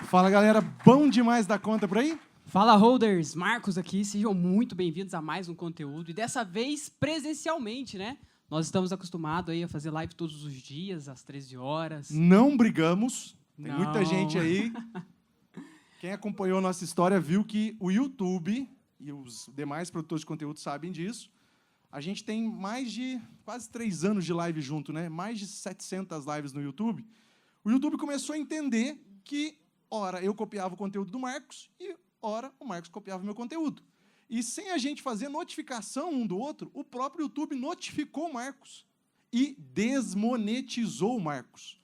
Fala, galera. Bom demais da conta por aí? Fala, holders! Marcos aqui. Sejam muito bem-vindos a mais um conteúdo. E dessa vez, presencialmente, né? Nós estamos acostumados aí a fazer live todos os dias, às 13 horas. Não brigamos. Tem Não. muita gente aí. Quem acompanhou nossa história viu que o YouTube, e os demais produtores de conteúdo sabem disso, a gente tem mais de quase 3 anos de live junto, né? Mais de 700 lives no YouTube. O YouTube começou a entender que, ora, eu copiava o conteúdo do Marcos e, ora, o Marcos copiava o meu conteúdo. E sem a gente fazer notificação um do outro, o próprio YouTube notificou o Marcos e desmonetizou o Marcos.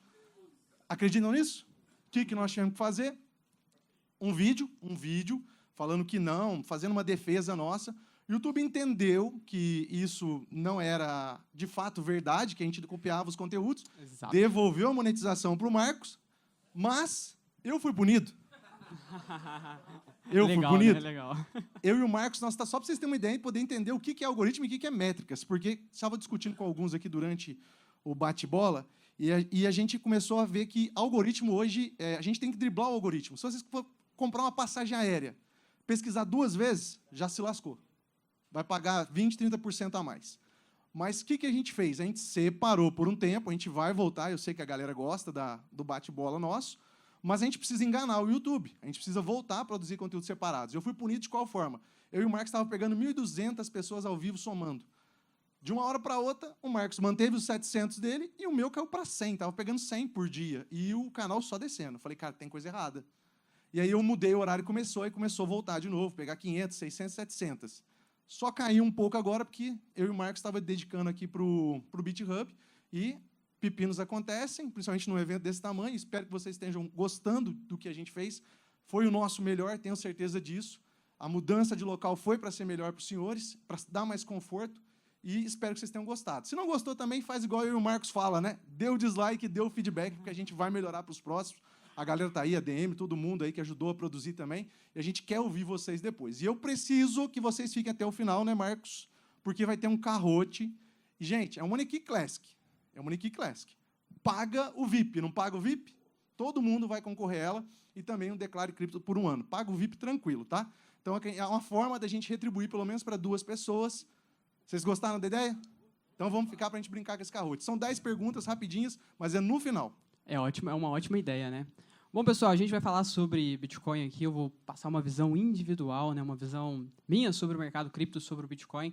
Acreditam nisso? O que nós tivemos que fazer? Um vídeo falando que não, fazendo uma defesa nossa. O YouTube entendeu que isso não era, de fato, verdade, que a gente copiava os conteúdos, Exato. Devolveu a monetização para o Marcos, mas eu fui punido. Eu legal, fui punido. Né? Legal. Eu e o Marcos, só para vocês terem uma ideia e poder entender o que é algoritmo e o que é métricas, porque estava discutindo com alguns aqui durante o bate-bola, e a gente começou a ver que algoritmo hoje, a gente tem que driblar o algoritmo. Se vocês for comprar uma passagem aérea, pesquisar 2 vezes, já se lascou. Vai pagar 20%, 30% a mais. Mas o que a gente fez? A gente separou por um tempo, a gente vai voltar, eu sei que a galera gosta do bate-bola nosso, mas a gente precisa enganar o YouTube, a gente precisa voltar a produzir conteúdos separados. Eu fui punido de qual forma? Eu e o Marcos estavam pegando 1.200 pessoas ao vivo somando. De uma hora para outra, o Marcos manteve os 700 dele e o meu caiu para 100, estava pegando 100 por dia, e o canal só descendo. Falei, cara, tem coisa errada. E aí eu mudei o horário e começou a voltar de novo, pegar 500, 600, 700. Só caiu um pouco agora, porque eu e o Marcos estavam dedicando aqui para o BitHub, e pepinos acontecem, principalmente num evento desse tamanho. Espero que vocês estejam gostando do que a gente fez. Foi o nosso melhor, tenho certeza disso. A mudança de local foi para ser melhor para os senhores, para dar mais conforto, e espero que vocês tenham gostado. Se não gostou também, faz igual eu e o Marcos fala, né? Dê o dislike, dê o feedback, porque a gente vai melhorar para os próximos. A galera está aí, a DM, todo mundo aí que ajudou a produzir também, e a gente quer ouvir vocês depois. E eu preciso que vocês fiquem até o final, né, Marcos? Porque vai ter um carrote. E, gente, é um Money Key Classic. É um Money Key Classic. Paga o VIP, não paga o VIP? Todo mundo vai concorrer a ela, e também um Declare Cripto por 1 ano. Paga o VIP tranquilo, tá? Então, é uma forma da gente retribuir, pelo menos para 2 pessoas. Vocês gostaram da ideia? Então, vamos ficar para a gente brincar com esse carrote. São 10 perguntas rapidinhas, mas é no final. É uma ótima ideia, né? Bom, pessoal, a gente vai falar sobre Bitcoin aqui. Eu vou passar uma visão individual, né? Uma visão minha sobre o mercado cripto, sobre o Bitcoin.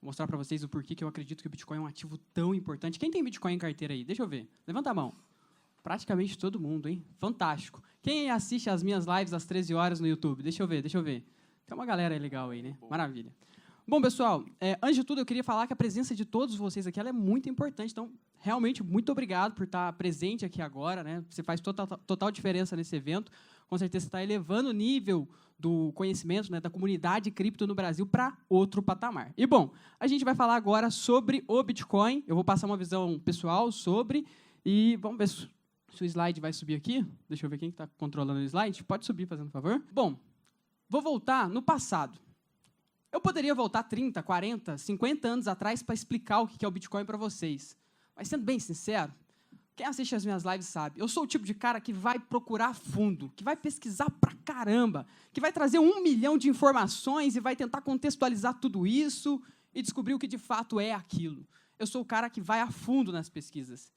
Vou mostrar para vocês o porquê que eu acredito que o Bitcoin é um ativo tão importante. Quem tem Bitcoin em carteira aí? Deixa eu ver. Levanta a mão. Praticamente todo mundo, hein? Fantástico. Quem assiste as minhas lives às 13 horas no YouTube? Deixa eu ver. Tem uma galera legal aí, né? Maravilha. Bom, pessoal, antes de tudo, eu queria falar que a presença de todos vocês aqui ela é muito importante. Então, realmente, muito obrigado por estar presente aqui agora, né? Você faz total diferença nesse evento. Com certeza, você está elevando o nível do conhecimento, né, da comunidade cripto no Brasil para outro patamar. E, bom, a gente vai falar agora sobre o Bitcoin. Eu vou passar uma visão pessoal sobre... E vamos ver se o slide vai subir aqui. Deixa eu ver quem está controlando o slide. Pode subir, fazendo favor. Bom, vou voltar no passado. Eu poderia voltar 30, 40, 50 anos atrás para explicar o que é o Bitcoin para vocês. Mas, sendo bem sincero, quem assiste as minhas lives sabe, eu sou o tipo de cara que vai procurar fundo, que vai pesquisar pra caramba, que vai trazer 1 milhão de informações e vai tentar contextualizar tudo isso e descobrir o que de fato é aquilo. Eu sou o cara que vai a fundo nas pesquisas.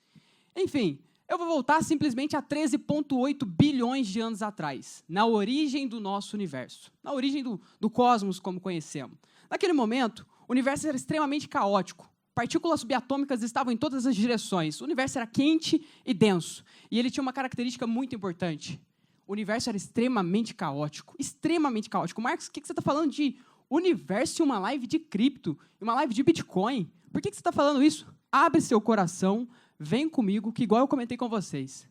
Enfim, eu vou voltar simplesmente a 13,8 bilhões de anos atrás, na origem do nosso universo, na origem do cosmos como conhecemos. Naquele momento, o universo era extremamente caótico, partículas subatômicas estavam em todas as direções, o universo era quente e denso, e ele tinha uma característica muito importante. O universo era extremamente caótico, extremamente caótico. Marcos, o que você está falando de universo em uma live de cripto, em uma live de Bitcoin? Por que você está falando isso? Abre seu coração, vem comigo, que igual eu comentei com vocês,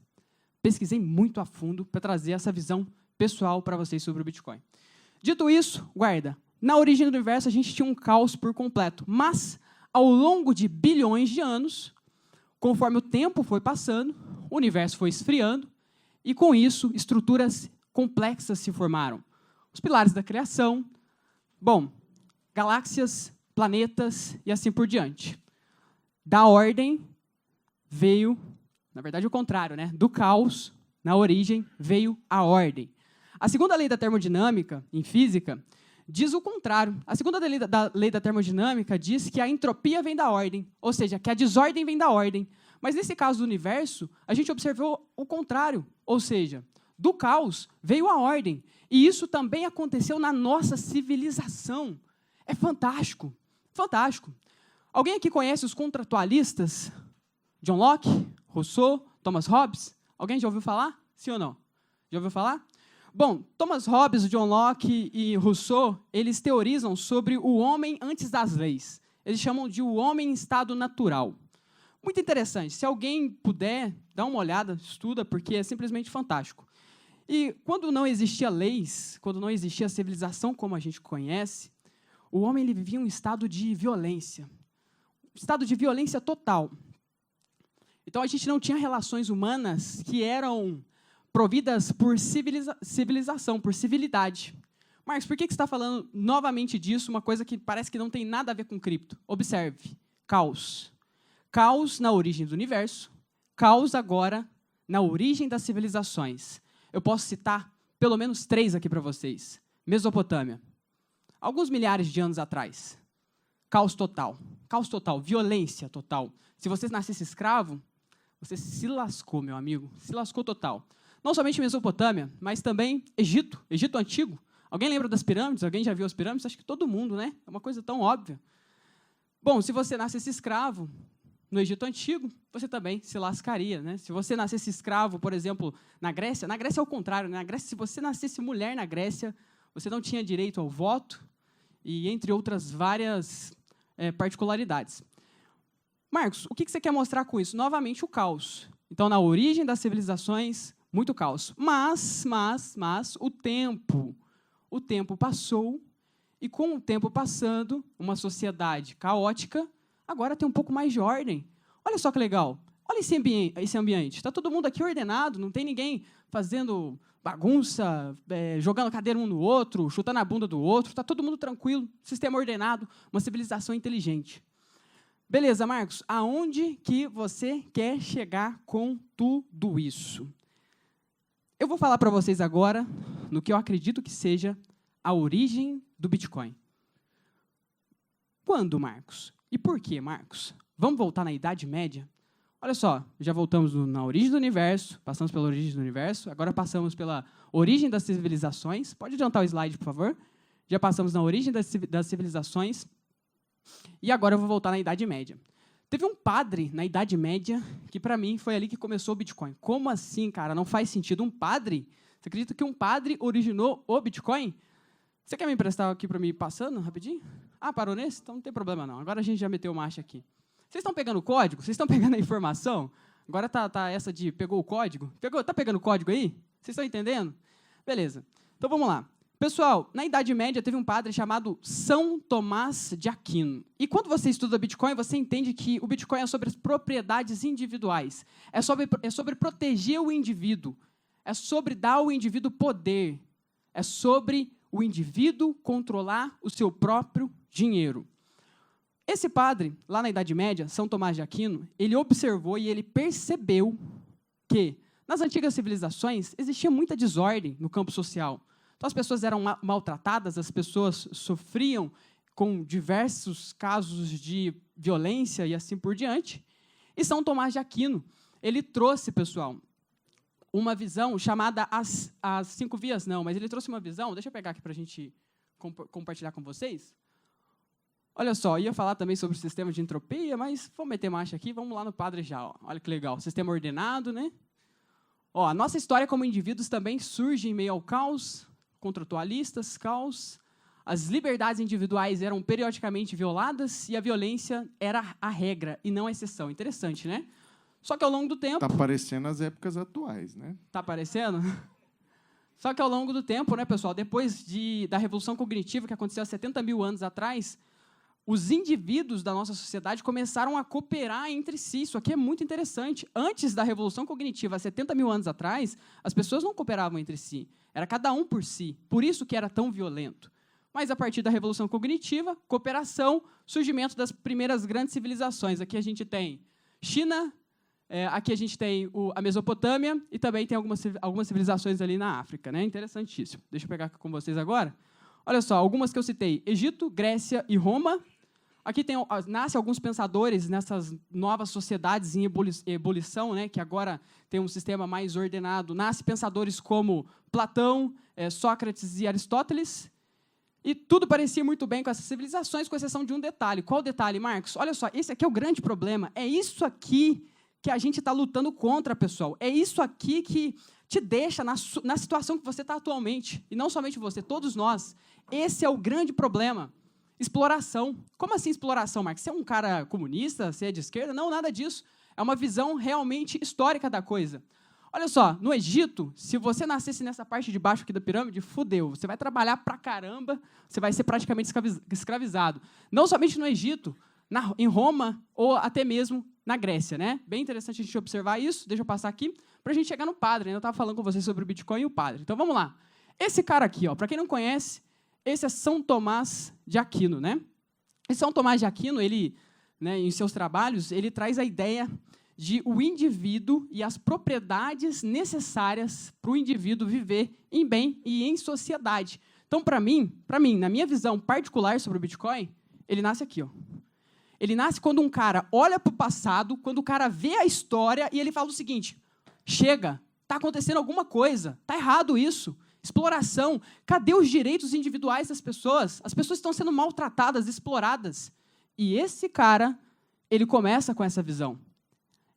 pesquisei muito a fundo para trazer essa visão pessoal para vocês sobre o Bitcoin. Dito isso, guarda, na origem do universo a gente tinha um caos por completo, mas ao longo de bilhões de anos, conforme o tempo foi passando, o universo foi esfriando e com isso estruturas complexas se formaram. Os pilares da criação, bom, galáxias, planetas e assim por diante. Da ordem veio, na verdade, o contrário, né? Do caos na origem, veio a ordem. A segunda lei da termodinâmica, em física, diz o contrário. A segunda lei da termodinâmica diz que a entropia vem da ordem, ou seja, que a desordem vem da ordem. Mas, nesse caso do universo, a gente observou o contrário, ou seja, do caos veio a ordem. E isso também aconteceu na nossa civilização. É fantástico, fantástico. Alguém aqui conhece os contratualistas? John Locke, Rousseau, Thomas Hobbes? Alguém já ouviu falar? Sim ou não? Já ouviu falar? Bom, Thomas Hobbes, John Locke e Rousseau, eles teorizam sobre o homem antes das leis. Eles chamam de o homem em estado natural. Muito interessante. Se alguém puder, dá uma olhada, estuda, porque é simplesmente fantástico. E quando não existia leis, quando não existia civilização como a gente conhece, o homem ele vivia um estado de violência. Um estado de violência total. Então, a gente não tinha relações humanas que eram providas por civilização, por civilidade. Marcos, por que você está falando novamente disso, uma coisa que parece que não tem nada a ver com cripto? Observe, caos. Caos na origem do universo, caos agora na origem das civilizações. Eu posso citar pelo menos 3 aqui para vocês. Mesopotâmia, alguns milhares de anos atrás. Caos total, violência total. Se você nascesse escravo, você se lascou, meu amigo, se lascou total. Não somente Mesopotâmia, mas também Egito, Egito Antigo. Alguém lembra das pirâmides? Alguém já viu as pirâmides? Acho que todo mundo, né? É uma coisa tão óbvia. Bom, se você nascesse escravo no Egito Antigo, você também se lascaria, né? Se você nascesse escravo, por exemplo, na Grécia é o contrário, né? Na Grécia, se você nascesse mulher na Grécia, você não tinha direito ao voto, e entre outras várias particularidades. Marcos, o que você quer mostrar com isso? Novamente, o caos. Então, na origem das civilizações, muito caos. Mas o tempo passou, e com o tempo passando, uma sociedade caótica, agora tem um pouco mais de ordem. Olha só que legal. Olha esse ambiente. Está todo mundo aqui ordenado, não tem ninguém fazendo bagunça, jogando cadeira um no outro, chutando a bunda do outro. Está todo mundo tranquilo, sistema ordenado, uma civilização inteligente. Beleza, Marcos, aonde que você quer chegar com tudo isso? Eu vou falar para vocês agora no que eu acredito que seja a origem do Bitcoin. Quando, Marcos? E por que, Marcos? Vamos voltar na Idade Média? Olha só, já voltamos na origem do universo, passamos pela origem do universo, agora passamos pela origem das civilizações. Pode adiantar o slide, por favor? Já passamos na origem das civilizações. E agora eu vou voltar na Idade Média. Teve um padre na Idade Média que, para mim, foi ali que começou o Bitcoin. Como assim, cara? Não faz sentido. Um padre? Você acredita que um padre originou o Bitcoin? Você quer me emprestar aqui para mim ir passando rapidinho? Ah, parou nesse? Então não tem problema não. Agora a gente já meteu marcha aqui. Vocês estão pegando o código? Vocês estão pegando a informação? Agora tá essa de pegou o código? Tá pegando o código aí? Vocês estão entendendo? Beleza. Então vamos lá. Pessoal, na Idade Média teve um padre chamado São Tomás de Aquino. E quando você estuda Bitcoin, você entende que o Bitcoin é sobre as propriedades individuais. É sobre proteger o indivíduo. É sobre dar ao indivíduo poder. É sobre o indivíduo controlar o seu próprio dinheiro. Esse padre, lá na Idade Média, São Tomás de Aquino, ele observou e ele percebeu que, nas antigas civilizações, existia muita desordem no campo social. Então, as pessoas eram maltratadas, as pessoas sofriam com diversos casos de violência e assim por diante. E São Tomás de Aquino, ele trouxe, pessoal, uma visão chamada as 5 vias, não, mas ele trouxe uma visão, deixa eu pegar aqui para a gente compartilhar com vocês. Olha só, ia falar também sobre o sistema de entropia, mas vamos meter marcha aqui, vamos lá no padre já. Ó. Olha que legal, sistema ordenado, né? Ó, a nossa história como indivíduos também surge em meio ao caos, contratualistas, caos. As liberdades individuais eram periodicamente violadas e a violência era a regra e não a exceção. Interessante, né? Só que ao longo do tempo... Está parecendo as épocas atuais, né? Está parecendo? Só que ao longo do tempo, né, pessoal, depois da Revolução Cognitiva, que aconteceu há 70 mil anos atrás, os indivíduos da nossa sociedade começaram a cooperar entre si. Isso aqui é muito interessante. Antes da Revolução Cognitiva, há 70 mil anos atrás, as pessoas não cooperavam entre si. Era cada um por si. Por isso que era tão violento. Mas, a partir da Revolução Cognitiva, cooperação, surgimento das primeiras grandes civilizações. Aqui a gente tem China, Aqui a gente tem a Mesopotâmia e também tem algumas civilizações ali na África, né? Interessantíssimo. Deixa eu pegar aqui com vocês agora. Olha só, algumas que eu citei: Egito, Grécia e Roma. Aqui nasce alguns pensadores nessas novas sociedades em ebulição, né? Que agora tem um sistema mais ordenado. Nasce pensadores como Platão, Sócrates e Aristóteles. E tudo parecia muito bem com essas civilizações, com exceção de um detalhe. Qual detalhe, Marcos? Olha só, esse aqui é o grande problema. É isso aqui que a gente está lutando contra, pessoal. É isso aqui que te deixa na situação que você está atualmente. E não somente você, todos nós. Esse é o grande problema. Exploração. Como assim exploração, Marcos? Você é um cara comunista? Você é de esquerda? Não, nada disso. É uma visão realmente histórica da coisa. Olha só, no Egito, se você nascesse nessa parte de baixo aqui da pirâmide, fudeu. Você vai trabalhar pra caramba, você vai ser praticamente escravizado. Não somente no Egito, em Roma ou até mesmo na Grécia, né? Bem interessante a gente observar isso. Deixa eu passar aqui para a gente chegar no padre. Eu estava falando com vocês sobre o Bitcoin e o padre. Então, vamos lá. Esse cara aqui, para quem não conhece, esse é São Tomás de Aquino, né? E São Tomás de Aquino, ele, né, em seus trabalhos, ele traz a ideia de o indivíduo e as propriedades necessárias para o indivíduo viver em bem e em sociedade. Então, para mim, na minha visão particular sobre o Bitcoin, ele nasce aqui, ó. Ele nasce quando um cara olha para o passado, quando o cara vê a história e ele fala o seguinte: chega, está acontecendo alguma coisa, está errado isso, exploração, cadê os direitos individuais das pessoas? As pessoas estão sendo maltratadas, exploradas. E esse cara, ele começa com essa visão.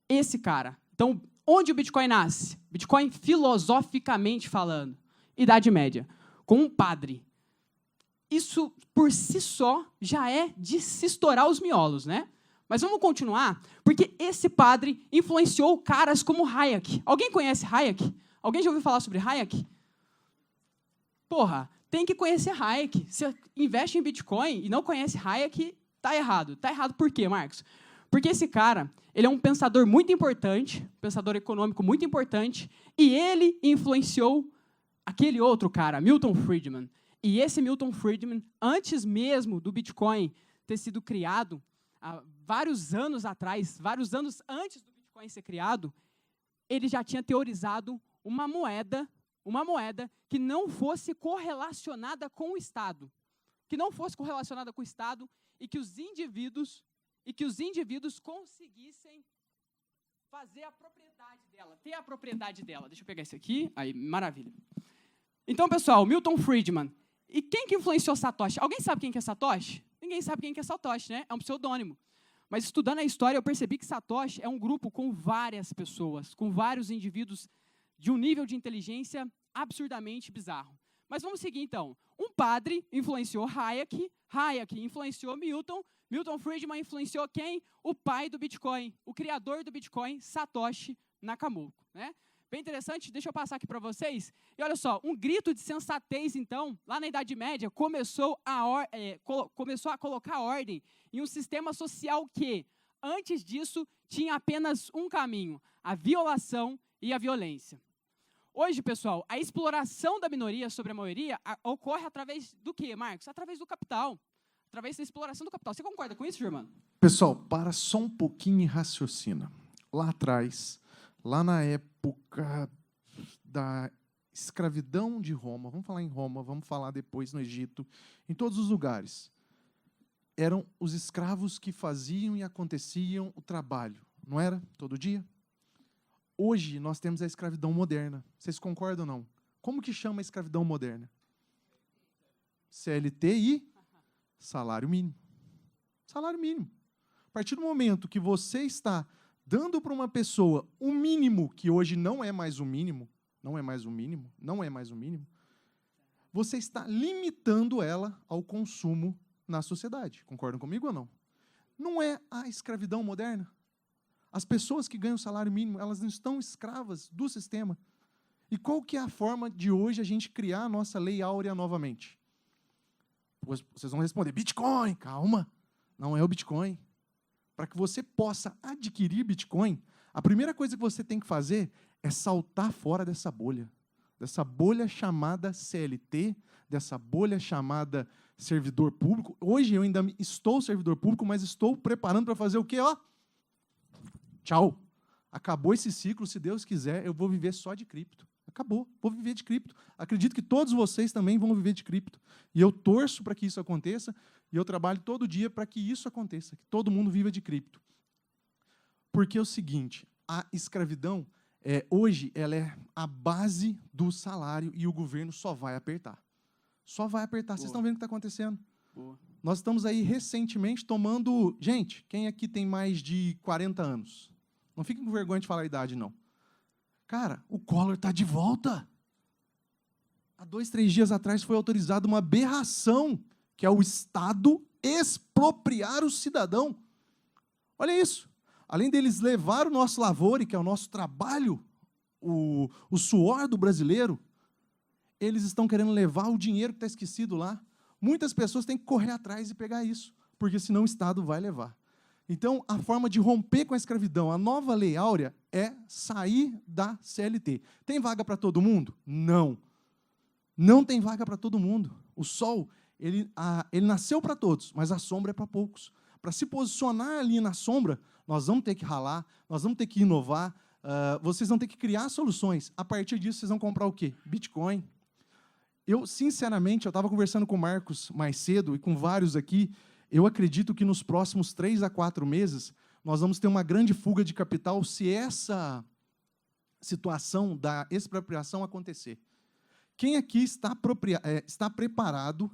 Esse cara. Então, onde o Bitcoin nasce? Bitcoin, filosoficamente falando, Idade Média, com um padre. Isso, por si só, já é de se estourar os miolos, né? Mas vamos continuar, porque esse padre influenciou caras como Hayek. Alguém conhece Hayek? Alguém já ouviu falar sobre Hayek? Porra, tem que conhecer Hayek. Você investe em Bitcoin e não conhece Hayek, tá errado. Tá errado por quê, Marcos? Porque esse cara, ele é um pensador muito importante, pensador econômico muito importante, e ele influenciou aquele outro cara, Milton Friedman. E esse Milton Friedman, antes mesmo do Bitcoin ter sido criado, há vários anos atrás, vários anos antes do Bitcoin ser criado, ele já tinha teorizado uma moeda que não fosse correlacionada com o Estado. Que não fosse correlacionada com o Estado e que os indivíduos conseguissem fazer a propriedade dela, ter a propriedade dela. Deixa eu pegar esse aqui. Aí, maravilha. Então, pessoal, Milton Friedman. E quem que influenciou Satoshi? Alguém sabe quem que é Satoshi? Ninguém sabe quem que é Satoshi, né? É um pseudônimo. Mas, estudando a história, eu percebi que Satoshi é um grupo com várias pessoas, com vários indivíduos de um nível de inteligência absurdamente bizarro. Mas vamos seguir, então. Um padre influenciou Hayek, Hayek influenciou Milton, Milton Friedman influenciou quem? O pai do Bitcoin, o criador do Bitcoin, Satoshi Nakamoto, né? Bem interessante, deixa eu passar aqui para vocês. E olha só, um grito de sensatez, então, lá na Idade Média, começou a colocar ordem em um sistema social que, antes disso, tinha apenas um caminho: a violação e a violência. Hoje, pessoal, a exploração da minoria sobre a maioria ocorre através do quê, Marcos? Através do capital. Através da exploração do capital. Você concorda com isso, Germano? Pessoal, para só um pouquinho e raciocina. Lá atrás, lá na época da escravidão de Roma, vamos falar em Roma, vamos falar depois no Egito, em todos os lugares, eram os escravos que faziam e aconteciam o trabalho, não era? Todo dia? Hoje, nós temos a escravidão moderna. Vocês concordam ou não? Como que chama a escravidão moderna? CLT e salário mínimo. Salário mínimo. A partir do momento que você está dando para uma pessoa o mínimo, que hoje não é mais o mínimo, você está limitando ela ao consumo na sociedade. Concordam comigo ou não? Não é a escravidão moderna? As pessoas que ganham salário mínimo, elas não estão escravas do sistema. E qual que é a forma de hoje a gente criar a nossa lei áurea novamente? Vocês vão responder, Bitcoin, calma, não é o Bitcoin. Para que você possa adquirir Bitcoin, a primeira coisa que você tem que fazer é saltar fora dessa bolha chamada CLT, dessa bolha chamada servidor público. Hoje eu ainda estou servidor público, mas estou preparando para fazer o quê? Ó, tchau. Acabou esse ciclo, se Deus quiser, eu vou viver só de cripto. Acabou, vou viver de cripto. Acredito que todos vocês também vão viver de cripto. E eu torço para que isso aconteça, e eu trabalho todo dia para que isso aconteça, que todo mundo viva de cripto. Porque é o seguinte, a escravidão, hoje, ela é a base do salário e o governo só vai apertar. Só vai apertar. Vocês estão vendo o que está acontecendo? Boa. Nós estamos aí recentemente tomando... Gente, quem aqui tem mais de 40 anos? Não fiquem com vergonha de falar a idade, não. Cara, o Collor está de volta. Há 2, 3 dias atrás foi autorizada uma aberração, que é o Estado expropriar o cidadão. Olha isso. Além deles levar o nosso lavoro, que é o nosso trabalho, o suor do brasileiro, eles estão querendo levar o dinheiro que está esquecido lá. Muitas pessoas têm que correr atrás e pegar isso, porque senão o Estado vai levar. Então, a forma de romper com a escravidão, a nova Lei Áurea, é sair da CLT. Tem vaga para todo mundo? Não. Não tem vaga para todo mundo. O sol, ele nasceu para todos, mas a sombra é para poucos. Para se posicionar ali na sombra, nós vamos ter que ralar, nós vamos ter que inovar, vocês vão ter que criar soluções. A partir disso, vocês vão comprar o quê? Bitcoin. Eu, sinceramente, eu estava conversando com o Marcos mais cedo e com vários aqui. Eu acredito que nos próximos 3 a 4 meses, nós vamos ter uma grande fuga de capital se essa situação da expropriação acontecer. Quem aqui está preparado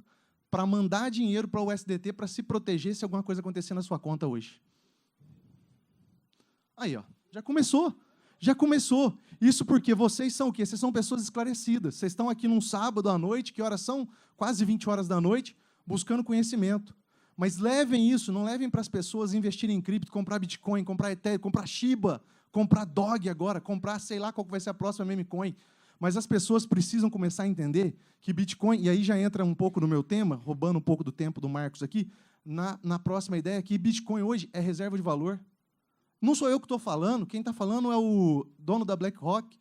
para mandar dinheiro para o USDT para se proteger se alguma coisa acontecer na sua conta hoje? Aí, ó, já começou. Já começou. Isso porque vocês são o quê? Vocês são pessoas esclarecidas. Vocês estão aqui num sábado à noite, que horas são? Quase 20 horas da noite, buscando conhecimento. Mas levem isso, não levem para as pessoas investirem em cripto, comprar Bitcoin, comprar Ethereum, comprar Shiba, comprar Dog agora, comprar sei lá qual vai ser a próxima meme coin. Mas as pessoas precisam começar a entender que Bitcoin, e aí já entra um pouco no meu tema, roubando um pouco do tempo do Marcos aqui, na próxima ideia, que Bitcoin hoje é reserva de valor. Não sou eu que estou falando, quem está falando é o dono da BlackRock,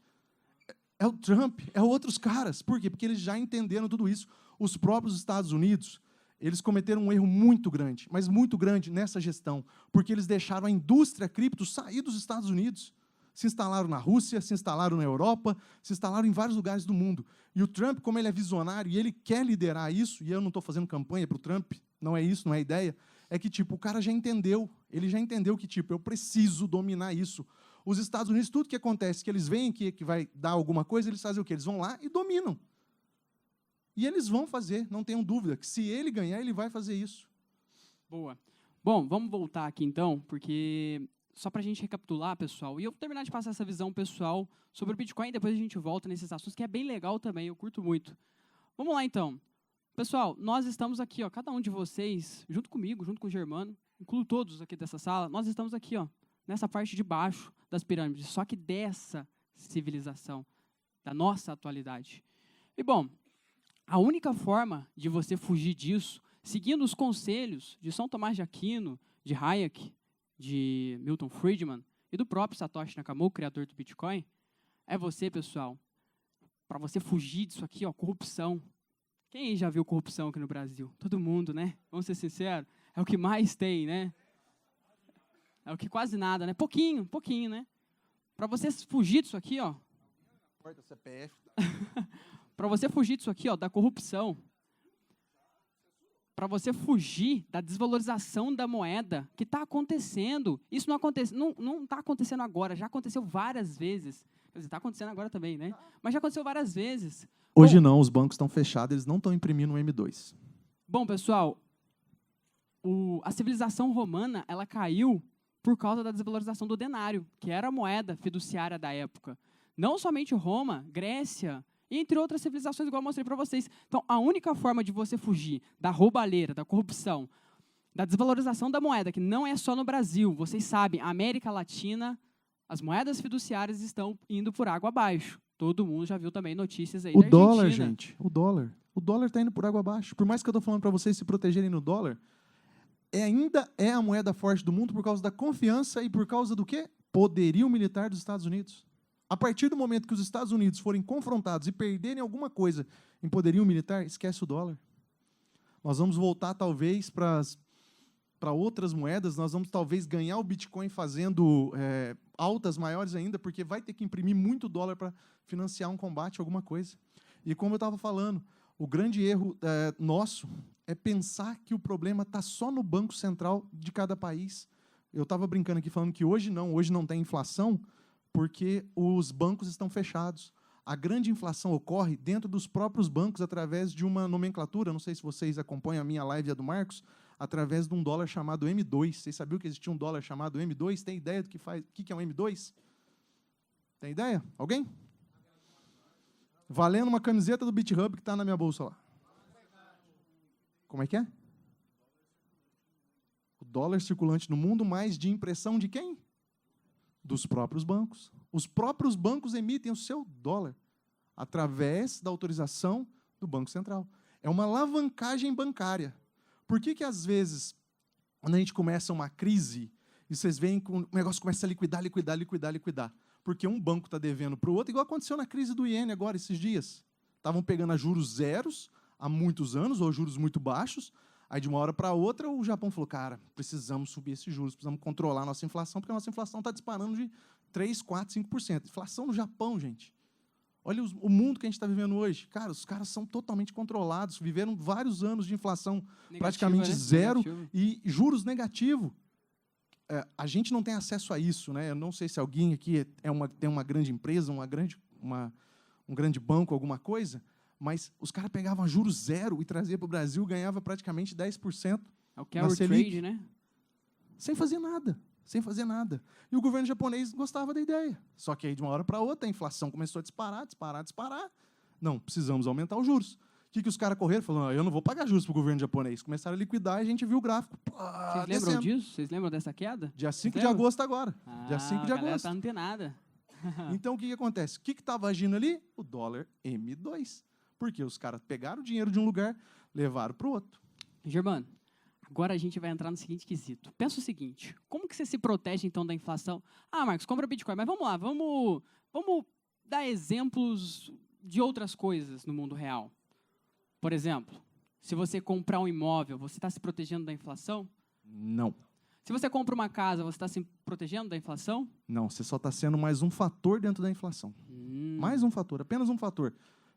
é o Trump, é outros caras. Por quê? Porque eles já entenderam tudo isso. Os próprios Estados Unidos, eles cometeram um erro muito grande, mas muito grande nessa gestão, porque eles deixaram a indústria cripto sair dos Estados Unidos. Se instalaram na Rússia, se instalaram na Europa, se instalaram em vários lugares do mundo. E o Trump, como ele é visionário e ele quer liderar isso, e eu não estou fazendo campanha para o Trump, não é isso, não é a ideia, é que, tipo, o cara já entendeu, ele já entendeu que, tipo, eu preciso dominar isso. Os Estados Unidos, tudo que acontece, que eles veem que vai dar alguma coisa, eles fazem o quê? Eles vão lá e dominam. E eles vão fazer, não tenham dúvida, que se ele ganhar, ele vai fazer isso. Boa. Bom, vamos voltar aqui, então, porque só para a gente recapitular, pessoal, e eu vou terminar de passar essa visão pessoal sobre o Bitcoin, depois a gente volta nesses assuntos, que é bem legal também, eu curto muito. Vamos lá, então. Pessoal, nós estamos aqui, ó, cada um de vocês, junto comigo, junto com o Germano, incluo todos aqui dessa sala, nós estamos aqui, ó, nessa parte de baixo das pirâmides, só que dessa civilização, da nossa atualidade. E, bom, a única forma de você fugir disso, seguindo os conselhos de São Tomás de Aquino, de Hayek, de Milton Friedman e do próprio Satoshi Nakamoto, criador do Bitcoin, é você, pessoal, para você fugir disso aqui, ó, corrupção. Quem já viu corrupção aqui no Brasil? Todo mundo, né? Vamos ser sinceros. É o que mais tem, né? É o que quase nada, né? Pouquinho, né? Para você fugir disso aqui, ó. Porta CPF. Para você fugir disso aqui, ó, da corrupção. Para você fugir da desvalorização da moeda que está acontecendo. Isso não está acontecendo agora, já aconteceu várias vezes. Quer dizer, está acontecendo agora também, né? Mas já aconteceu várias vezes. Hoje não, os bancos estão fechados, eles não estão imprimindo um M2. Bom, pessoal, a civilização romana, ela caiu por causa da desvalorização do denário, que era a moeda fiduciária da época. Não somente Roma, Grécia, e entre outras civilizações, igual eu mostrei para vocês. Então, a única forma de você fugir da roubalheira, da corrupção, da desvalorização da moeda, que não é só no Brasil, vocês sabem, a América Latina, as moedas fiduciárias estão indo por água abaixo. Todo mundo já viu também notícias aí da Argentina. O dólar, gente, o dólar está indo por água abaixo. Por mais que eu estou falando para vocês se protegerem no dólar, ainda é a moeda forte do mundo por causa da confiança e por causa do quê? Poderio militar dos Estados Unidos. A partir do momento que os Estados Unidos forem confrontados e perderem alguma coisa em poderio militar, esquece o dólar. Nós vamos voltar, talvez, para para outras moedas, nós vamos talvez ganhar o Bitcoin fazendo altas maiores ainda, porque vai ter que imprimir muito dólar para financiar um combate, alguma coisa. E como eu estava falando, o grande erro nosso é pensar que o problema está só no Banco Central de cada país. Eu estava brincando aqui falando que hoje não tem inflação, porque os bancos estão fechados. A grande inflação ocorre dentro dos próprios bancos através de uma nomenclatura, não sei se vocês acompanham a minha live e a do Marcos, através de um dólar chamado M2. Vocês sabiam que existia um dólar chamado M2? Tem ideia do que é um M2? Tem ideia? Alguém? Valendo uma camiseta do BitHub que está na minha bolsa lá. Como é que é? O dólar circulante no mundo, mais de impressão de quem? Dos próprios bancos. Os próprios bancos emitem o seu dólar através da autorização do Banco Central. É uma alavancagem bancária. Por que às vezes, quando a gente começa uma crise, e vocês veem que o negócio começa a liquidar? Porque um banco está devendo para o outro, igual aconteceu na crise do iene agora, esses dias. Estavam pegando a juros zeros há muitos anos, ou juros muito baixos, aí de uma hora para outra o Japão falou, cara, precisamos subir esses juros, precisamos controlar a nossa inflação, porque a nossa inflação está disparando de 3%, 4%, 5%. Inflação no Japão, gente. Olha o mundo que a gente está vivendo hoje. Cara, os caras são totalmente controlados, viveram vários anos de inflação negativa, praticamente zero, e juros negativos. A gente não tem acesso a isso, né? Eu não sei se alguém aqui tem uma grande empresa, um grande banco, alguma coisa, mas os caras pegavam juros zero e traziam para o Brasil, ganhava praticamente 10%. É o carry trade, né? Sem fazer nada. E o governo japonês gostava da ideia. Só que aí, de uma hora para outra, a inflação começou a disparar. Não, precisamos aumentar os juros. O que os caras correram? Falaram, eu não vou pagar juros para o governo japonês. Começaram a liquidar e a gente viu o gráfico. Vocês lembram disso? Vocês lembram dessa queda? Dia 5 de agosto agora. Dia 5 de agosto. A galera tá antenada. Então, o que acontece? O que estava agindo ali? O dólar M2. Porque os caras pegaram o dinheiro de um lugar, levaram para o outro. Germano, agora a gente vai entrar no seguinte quesito. Pensa o seguinte, como que você se protege, então, da inflação? Ah, Marcos, compra Bitcoin. Mas vamos lá, vamos dar exemplos de outras coisas no mundo real. Por exemplo, se você comprar um imóvel, você está se protegendo da inflação? Não. Se você compra uma casa, você está se protegendo da inflação? Não, você só está sendo mais um fator dentro da inflação. Mais um fator, apenas um fator.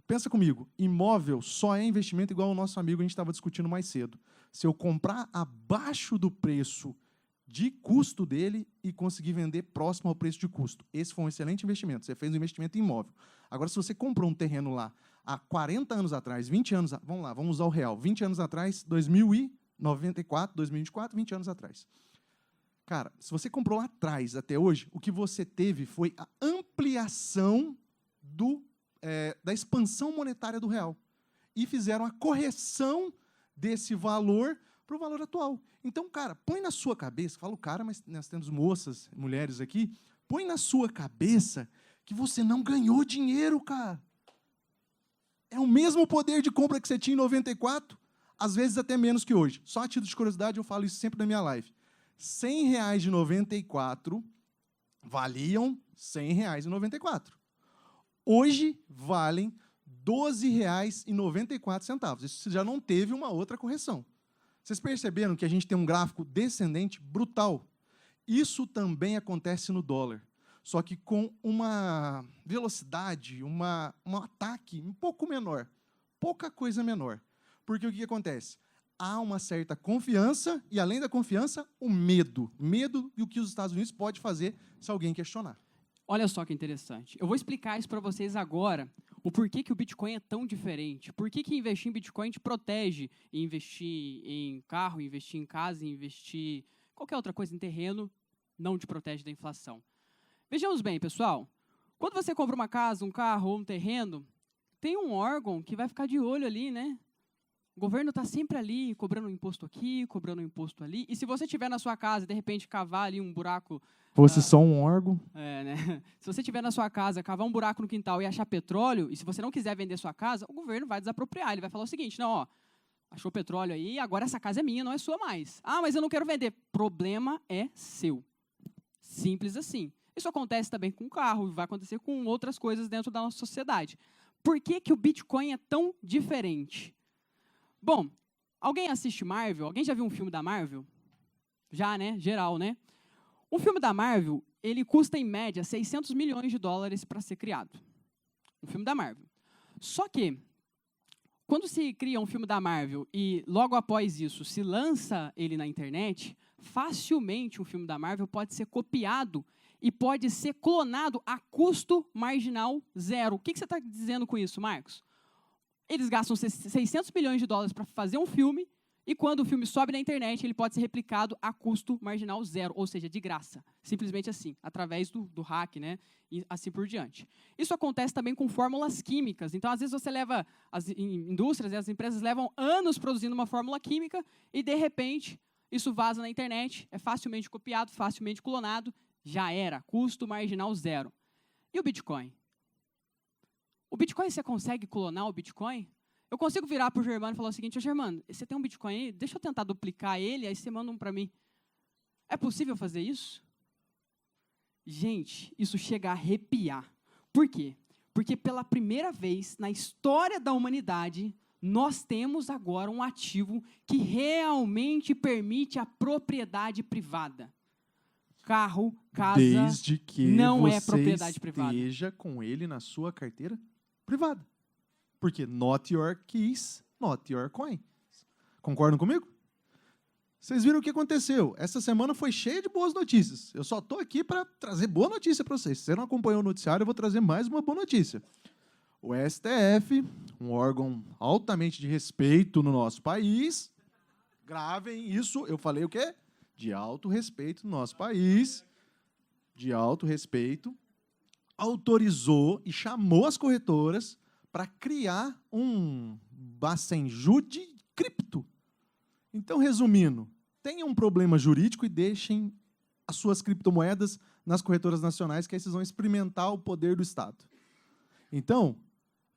Pensa comigo, imóvel só é investimento igual o nosso amigo, a gente estava discutindo mais cedo. Se eu comprar abaixo do preço de custo dele e conseguir vender próximo ao preço de custo, esse foi um excelente investimento. Você fez um investimento em imóvel. Agora, se você comprou um terreno lá há 40 anos atrás, 20 anos, vamos usar o real, 20 anos atrás, 2094, 2024, 20 anos atrás. Cara, se você comprou lá atrás até hoje, o que você teve foi a ampliação da expansão monetária do real. E fizeram a correção desse valor para o valor atual. Então, cara, põe na sua cabeça, falo cara, mas nós temos moças, mulheres aqui, põe na sua cabeça que você não ganhou dinheiro, cara. É o mesmo poder de compra que você tinha em 94, às vezes até menos que hoje. Só a título de curiosidade, eu falo isso sempre na minha live. R$100 de 94 valiam R$100,94. Hoje valem R$12,94. Isso já não teve uma outra correção. Vocês perceberam que a gente tem um gráfico descendente brutal? Isso também acontece no dólar, só que com uma velocidade, um ataque um pouco menor, pouca coisa menor. Porque o que acontece? Há uma certa confiança e, além da confiança, o medo. Medo do que os Estados Unidos pode fazer se alguém questionar. Olha só que interessante. Eu vou explicar isso para vocês agora, o porquê que o Bitcoin é tão diferente. Por que investir em Bitcoin te protege e investir em carro, investir em casa, investir qualquer outra coisa em terreno não te protege da inflação. Vejamos bem, pessoal. Quando você compra uma casa, um carro ou um terreno, tem um órgão que vai ficar de olho ali, né? O governo está sempre ali, cobrando um imposto aqui, cobrando um imposto ali. E se você estiver na sua casa e, de repente, cavar ali um buraco... Fosse só um órgão. Né? Se você estiver na sua casa, cavar um buraco no quintal e achar petróleo, e se você não quiser vender sua casa, o governo vai desapropriar. Ele vai falar o seguinte, não, ó, achou petróleo aí, agora essa casa é minha, não é sua mais. Ah, mas eu não quero vender. Problema é seu. Simples assim. Isso acontece também com carro, e vai acontecer com outras coisas dentro da nossa sociedade. Por que o Bitcoin é tão diferente? Bom, alguém assiste Marvel? Alguém já viu um filme da Marvel? Já, né? Geral, né? Um filme da Marvel, ele custa, em média, 600 milhões de dólares para ser criado. Um filme da Marvel. Só que, quando se cria um filme da Marvel e, logo após isso, se lança ele na internet, facilmente um filme da Marvel pode ser copiado e pode ser clonado a custo marginal zero. O que você está dizendo com isso, Marcos? Eles gastam 600 milhões de dólares para fazer um filme e quando o filme sobe na internet, ele pode ser replicado a custo marginal zero, ou seja, de graça. Simplesmente assim, através do hack, né? E assim por diante. Isso acontece também com fórmulas químicas. Então, às vezes, você leva, as indústrias e as empresas levam anos produzindo uma fórmula química e, de repente, isso vaza na internet, é facilmente copiado, facilmente clonado, já era, custo marginal zero. E o Bitcoin? O Bitcoin, você consegue clonar o Bitcoin? Eu consigo virar para o Germano e falar o seguinte: ô Germano, você tem um Bitcoin aí? Deixa eu tentar duplicar ele, aí você manda um para mim. É possível fazer isso? Gente, isso chega a arrepiar. Por quê? Porque pela primeira vez na história da humanidade, nós temos agora um ativo que realmente permite a propriedade privada. Carro, casa, desde que não você é propriedade privada. esteja com ele na sua carteira privada. Porque not your keys, not your coin. Concordam comigo? Vocês viram o que aconteceu? Essa semana foi cheia de boas notícias. Eu só estou aqui para trazer boa notícia para vocês. Se você não acompanhou o noticiário, eu vou trazer mais uma boa notícia. O STF, um órgão altamente de respeito no nosso país, gravem isso, eu falei o quê? De alto respeito no nosso país, de alto respeito, autorizou e chamou as corretoras para criar um Bacenju de cripto. Então, resumindo, tenham um problema jurídico e deixem as suas criptomoedas nas corretoras nacionais, que aí vocês vão experimentar o poder do Estado. Então,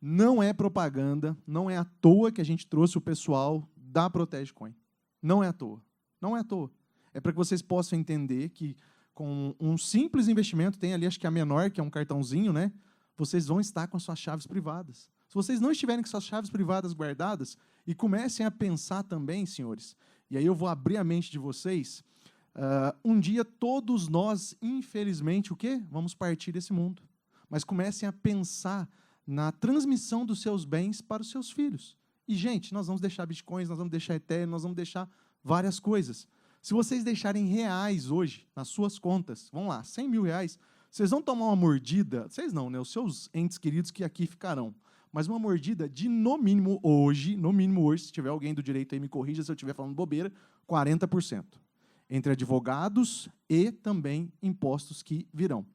não é propaganda, não é à toa que a gente trouxe o pessoal da ProtegeCoin. Não é à toa. Não é à toa. É para que vocês possam entender que com um simples investimento, tem ali, acho que a menor, que é um cartãozinho, né? Vocês vão estar com as suas chaves privadas. Se vocês não estiverem com suas chaves privadas guardadas, e comecem a pensar também, senhores, e aí eu vou abrir a mente de vocês, um dia todos nós, infelizmente, o quê? Vamos partir desse mundo. Mas comecem a pensar na transmissão dos seus bens para os seus filhos. E, gente, nós vamos deixar bitcoins, nós vamos deixar Ethereum, nós vamos deixar várias coisas. Se vocês deixarem reais hoje nas suas contas, vamos lá, 100 mil reais, vocês vão tomar uma mordida, vocês não, né? Os seus entes queridos que aqui ficarão, mas uma mordida de, no mínimo hoje, se tiver alguém do direito aí, me corrija se eu estiver falando bobeira, 40%. Entre advogados e também impostos que virão.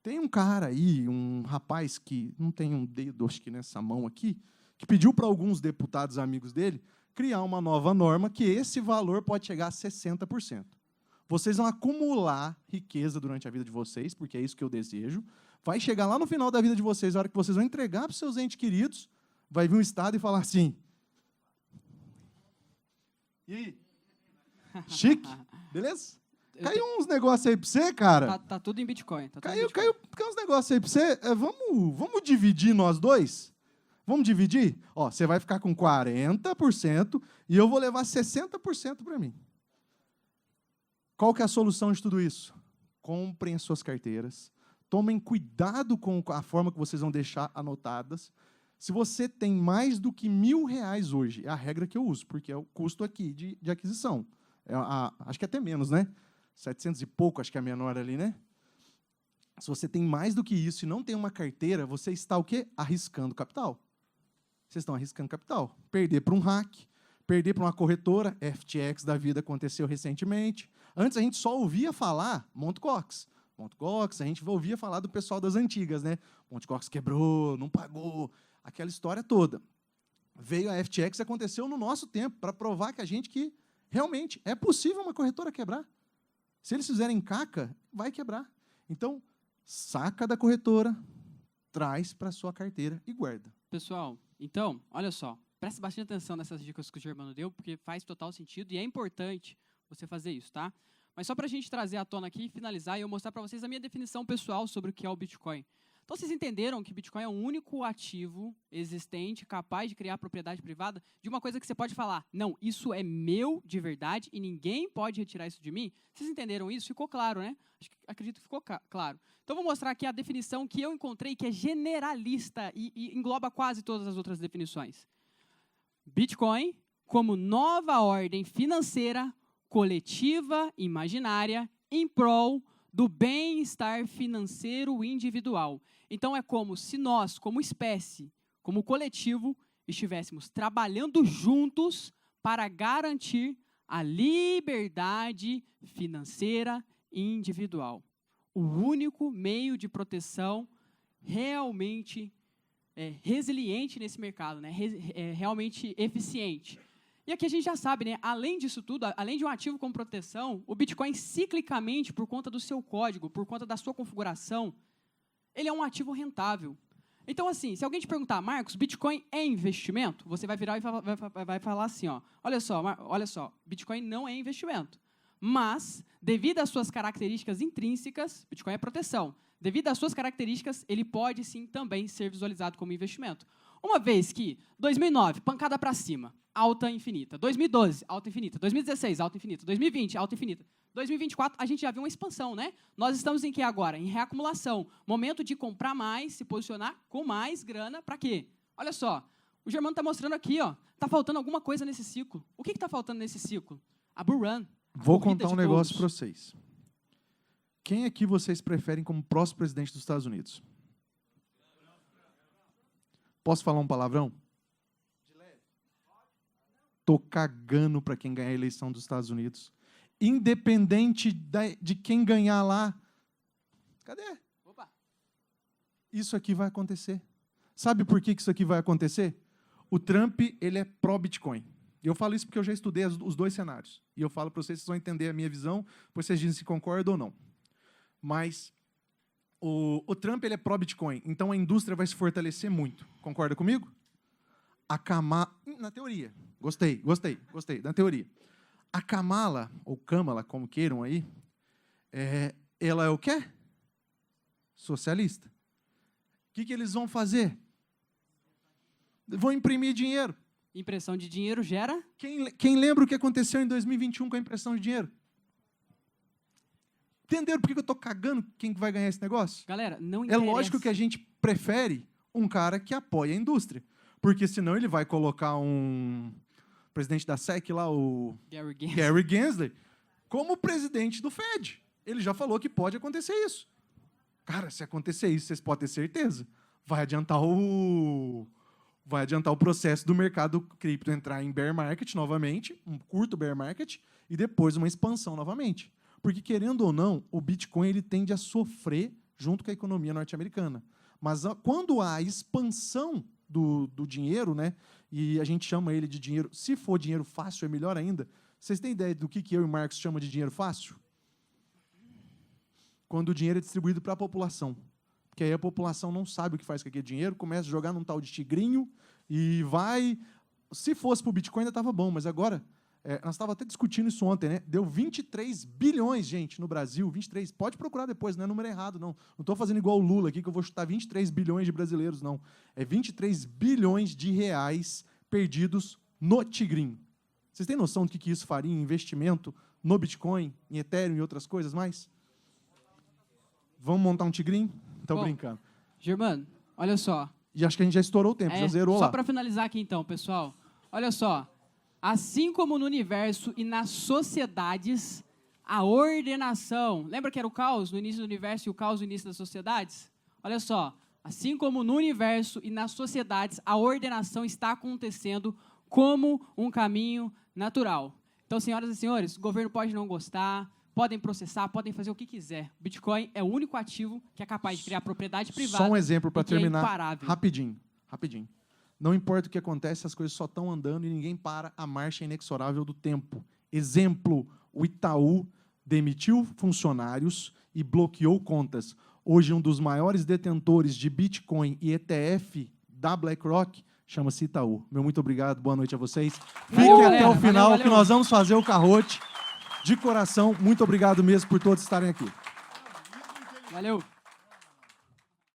Tem um cara aí, um rapaz que não tem um dedo, acho que nessa mão aqui, que pediu para alguns deputados amigos dele criar uma nova norma que esse valor pode chegar a 60%. Vocês vão acumular riqueza durante a vida de vocês, porque é isso que eu desejo. Vai chegar lá no final da vida de vocês, a hora que vocês vão entregar para os seus entes queridos, vai vir um Estado e falar assim: e aí? Chique? Beleza? Caiu uns negócios aí para você, cara? Tá tudo em Bitcoin. Tá tudo Caiu uns negócios aí para você. Vamos dividir nós dois? Vamos dividir? Ó, você vai ficar com 40% e eu vou levar 60% para mim. Qual que é a solução de tudo isso? Comprem as suas carteiras. Tomem cuidado com a forma que vocês vão deixar anotadas. Se você tem mais do que R$1.000 hoje, é a regra que eu uso, porque é o custo aqui de aquisição. Acho que é até menos, né? 700 e pouco, acho que é a menor ali, né? Se você tem mais do que isso e não tem uma carteira, você está o quê? Arriscando capital. Vocês estão arriscando capital. Perder para um hack, perder para uma corretora, FTX da vida aconteceu recentemente. Antes a gente só ouvia falar Mt. Gox. Mt. Gox, a gente ouvia falar do pessoal das antigas, né? Mt. Gox quebrou, não pagou, aquela história toda. Veio a FTX e aconteceu no nosso tempo, para provar que a gente que realmente é possível uma corretora quebrar. Se eles fizerem caca, vai quebrar. Então, saca da corretora, traz para a sua carteira e guarda. Pessoal, então, olha só, preste bastante atenção nessas dicas que o Germano deu, porque faz total sentido e é importante você fazer isso, tá? Mas só para a gente trazer à tona aqui e finalizar, e eu mostrar para vocês a minha definição pessoal sobre o que é o Bitcoin. Então, vocês entenderam que Bitcoin é o único ativo existente capaz de criar propriedade privada de uma coisa que você pode falar, não, isso é meu de verdade e ninguém pode retirar isso de mim? Vocês entenderam isso? Ficou claro, né? Acredito que ficou claro. Então, vou mostrar aqui a definição que eu encontrei, que é generalista e engloba quase todas as outras definições. Bitcoin como nova ordem financeira, coletiva, imaginária, em prol do bem-estar financeiro individual. Então, é como se nós, como espécie, como coletivo, estivéssemos trabalhando juntos para garantir a liberdade financeira individual. O único meio de proteção realmente resiliente nesse mercado, né? Realmente eficiente. E aqui a gente já sabe, né? Além disso tudo, além de um ativo com proteção, o Bitcoin, ciclicamente, por conta do seu código, por conta da sua configuração, ele é um ativo rentável. Então, assim, se alguém te perguntar, Marcos, Bitcoin é investimento? Você vai virar e vai falar assim, ó, olha só, Bitcoin não é investimento. Mas, devido às suas características intrínsecas, Bitcoin é proteção. Devido às suas características, ele pode, sim, também ser visualizado como investimento. Uma vez que, 2009, pancada para cima, alta infinita. 2012, alta infinita. 2016, alta infinita. 2020, alta infinita. 2024, a gente já viu uma expansão, né? Nós estamos em que agora? Em reacumulação. Momento de comprar mais, se posicionar com mais grana, para quê? Olha só, o Germano está mostrando aqui, ó, está faltando alguma coisa nesse ciclo. O que está faltando nesse ciclo? A bull run. Vou contar um negócio para vocês. Quem aqui vocês preferem como próximo presidente dos Estados Unidos? Posso falar um palavrão? Tô cagando para quem ganhar a eleição dos Estados Unidos. Independente de quem ganhar lá. Cadê? Opa. Isso aqui vai acontecer. Sabe por que isso aqui vai acontecer? O Trump, ele é pró-Bitcoin. Eu falo isso porque eu já estudei os dois cenários. E eu falo para vocês vão entender a minha visão, depois vocês dizem se concordam ou não. Mas o Trump, ele é pró-Bitcoin. Então, a indústria vai se fortalecer muito. Concorda comigo? Na teoria. Gostei. Na teoria. A Kamala, ou Kamala, como queiram aí, ela é o quê? Socialista. O que eles vão fazer? Vão imprimir dinheiro. Impressão de dinheiro gera? Quem lembra o que aconteceu em 2021 com a impressão de dinheiro? Entenderam por que eu estou cagando quem vai ganhar esse negócio? Galera, não É interessa. lógico que a gente prefere um cara que apoia a indústria. Porque senão ele vai colocar um presidente da SEC lá, o Gary Gensler, como presidente do Fed. Ele já falou que pode acontecer isso. Cara, se acontecer isso, vocês podem ter certeza. Vai adiantar o processo do mercado cripto entrar em bear market novamente, um curto bear market, e depois uma expansão novamente. Porque, querendo ou não, o Bitcoin ele tende a sofrer junto com a economia norte-americana. Mas quando há expansão do dinheiro, né, e a gente chama ele de dinheiro, se for dinheiro fácil, é melhor ainda. Vocês têm ideia do que eu e o Marcos chamam de dinheiro fácil? Quando o dinheiro é distribuído para a população. Porque aí a população não sabe o que faz com aquele dinheiro, começa a jogar num tal de tigrinho e vai... Se fosse para o Bitcoin ainda estava bom, mas agora... nós estávamos até discutindo isso ontem, né? Deu 23 bilhões, gente, no Brasil. 23. Pode procurar depois, não é número errado, não. Não estou fazendo igual o Lula aqui, que eu vou chutar 23 bilhões de brasileiros, não. É 23 bilhões de reais perdidos no tigrinho. Vocês têm noção do que isso faria em investimento no Bitcoin, em Ethereum e outras coisas mais? Vamos montar um tigrinho? Estou brincando. Germano, olha só. E acho que a gente já estourou o tempo, já zerou lá. Só para finalizar aqui, então, pessoal. Olha só. Assim como no universo e nas sociedades, a ordenação... Lembra que era o caos no início do universo e o caos no início das sociedades? Olha só. Assim como no universo e nas sociedades, a ordenação está acontecendo como um caminho natural. Então, senhoras e senhores, o governo pode não gostar, podem processar, podem fazer o que quiser. O Bitcoin é o único ativo que é capaz de criar propriedade privada. Só um exemplo para terminar, imparável. rapidinho. Não importa o que acontece, as coisas só estão andando e ninguém para a marcha inexorável do tempo. Exemplo, o Itaú demitiu funcionários e bloqueou contas. Hoje, um dos maiores detentores de Bitcoin e ETF da BlackRock chama-se Itaú. Meu muito obrigado, boa noite a vocês. Fiquem até o final, que nós vamos fazer o carrote. De coração, muito obrigado mesmo por todos estarem aqui. Valeu.